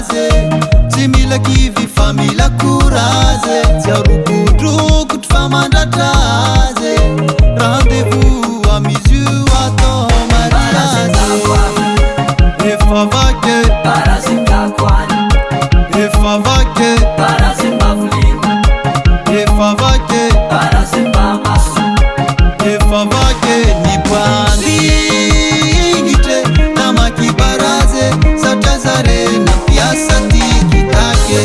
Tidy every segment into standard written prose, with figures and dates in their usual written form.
barazy tsy mila kivy fa mila courage tsy arokodrokotry fa mandratra azy rendez-vous amizy io atao mariage efa vaky efa vaky efa vaky efa vaky ny bandingitry namaky barazy satria zare nampiasa tikitake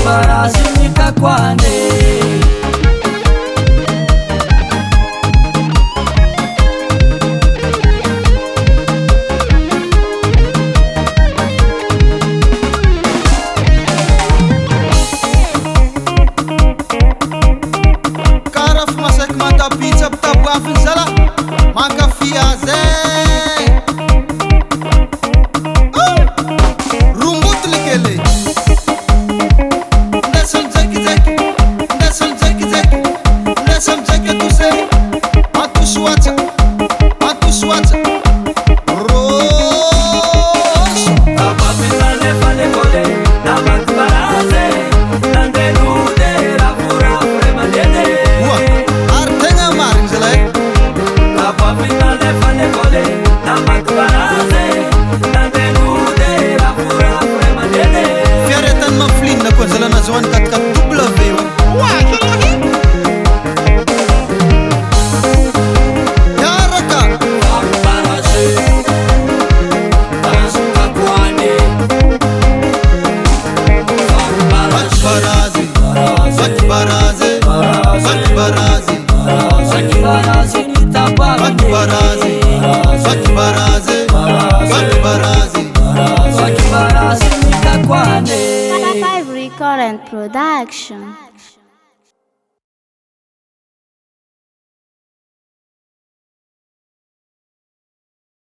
barazy nikakwane karaf masaky matapitsa pitaboafiny zala mankafia zay rumbuty lekele nazoany katkat W yaraka Current production.